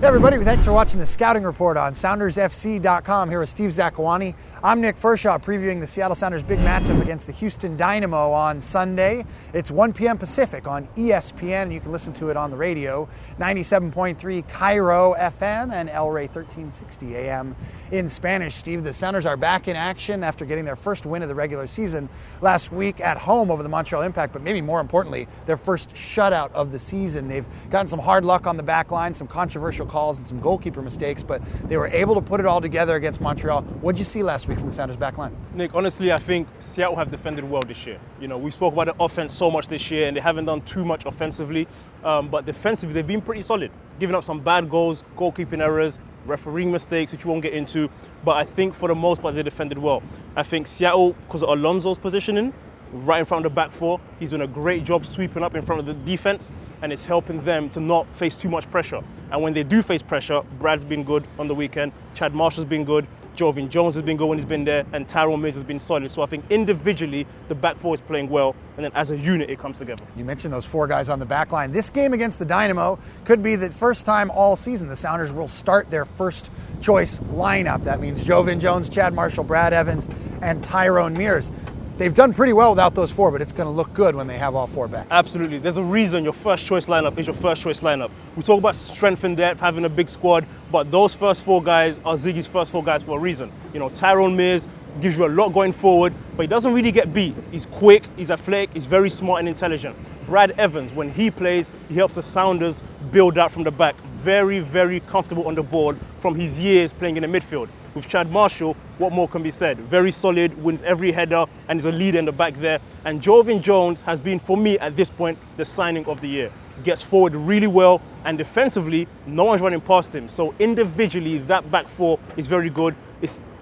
Hey everybody, thanks for watching the Scouting Report on SoundersFC.com. Here with Steve Zakuani. I'm Nick Firchau, previewing the Seattle Sounders' big matchup against the Houston Dynamo on Sunday. It's 1 p.m. Pacific on ESPN, and you can listen to it on the radio, 97.3 Cairo FM and El Rey 1360 AM in Spanish. Steve, the Sounders are back in action after getting their first win of the regular season last week at home over the Montreal Impact, but maybe more importantly, their first shutout of the season. They've gotten some hard luck on the back line, some controversial calls and some goalkeeper mistakes, but they were able to put it all together against Montreal. What did you see last week from the Sounders back line? Nick, honestly, I think Seattle have defended well this year. You know, we spoke about the offense so much this year, and they haven't done too much offensively, but defensively, they've been pretty solid, giving up some bad goals, goalkeeping errors, refereeing mistakes, which we won't get into, but I think for the most part, they defended well. I think Seattle, because of Alonso's positioning, right in front of the back four, he's doing a great job sweeping up in front of the defense, and it's helping them to not face too much pressure. And when they do face pressure, Brad's been good on the weekend, Chad Marshall's been good, Joevin Jones has been good when he's been there, and Tyrone Mings has been solid. So I think individually, the back four is playing well, and then as a unit, it comes together. You mentioned those four guys on the back line. This game against the Dynamo could be the first time all season the Sounders will start their first choice lineup. That means Joevin Jones, Chad Marshall, Brad Evans, and Tyrone Mings. They've done pretty well without those four, but it's going to look good when they have all four back. Absolutely. There's a reason your first choice lineup is your first choice lineup. We talk about strength and depth, having a big squad, but those first four guys are Ziggy's first four guys for a reason. You know, Tyrone Mings gives you a lot going forward, but he doesn't really get beat. He's quick, he's athletic, he's very smart and intelligent. Brad Evans, when he plays, he helps the Sounders build out from the back. Very, very comfortable on the board from his years playing in the midfield. With Chad Marshall, what more can be said? Very solid, wins every header, and is a leader in the back there. And Joevin Jones has been, for me at this point, the signing of the year. Gets forward really well, and defensively, no one's running past him. So individually, that back four is very good.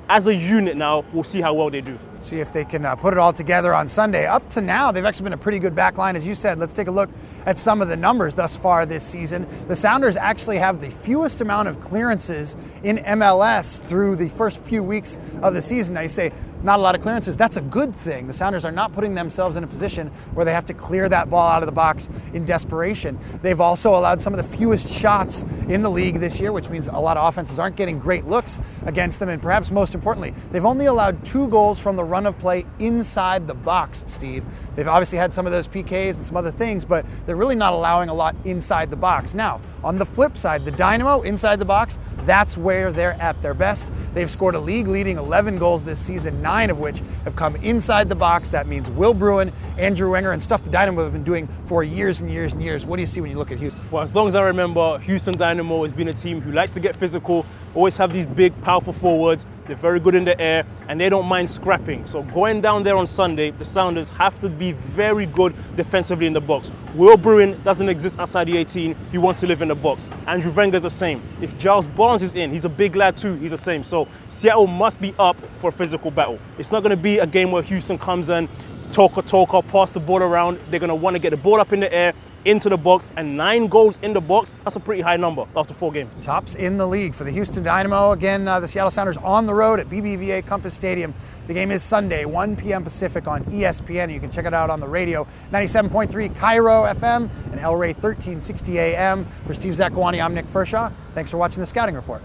As a unit now, we'll see how well they do. See if they can put it all together on Sunday. Up to now, they've actually been a pretty good back line, as you said. Let's take a look at some of the numbers thus far this season. The Sounders actually have the fewest amount of clearances in MLS through the first few weeks of the season. Now you say, not a lot of clearances. That's a good thing. The Sounders are not putting themselves in a position where they have to clear that ball out of the box in desperation. They've also allowed some of the fewest shots in the league this year, which means a lot of offenses aren't getting great looks against them. And perhaps most importantly, they've only allowed 2 goals from the run of play inside the box, Steve. They've obviously had some of those PKs and some other things, but they're really not allowing a lot inside the box. Now, on the flip side, the Dynamo inside the box, that's where they're at their best. They've scored a league-leading 11 goals this season, 9 of which have come inside the box. That means Will Bruin, Andrew Wenger, and stuff the Dynamo have been doing for years and years and years. What do you see when you look at Houston? For as long as I remember, Houston Dynamo has been a team who likes to get physical, always have these big, powerful forwards. They're very good in the air, and they don't mind scrapping. So going down there on Sunday, the Sounders have to be very good defensively in the box. Will Bruin doesn't exist outside the 18. He wants to live in the box. Andrew Wenger's the same. If Giles Barnes is in, he's a big lad too. He's the same. So Seattle must be up for a physical battle. It's not going to be a game where Houston comes in, talker, pass the ball around. They're going to want to get the ball up in the air, into the box, and 9 goals in the box. That's a pretty high number after 4 games. Tops in the league for the Houston Dynamo. Again, the Seattle Sounders on the road at BBVA Compass Stadium. The game is Sunday, 1 p.m. Pacific on ESPN. You can check it out on the radio, 97.3 Cairo FM and El Rey 1360 AM. For Steve Zakuani, I'm Nick Firchau. Thanks for watching the Scouting Report.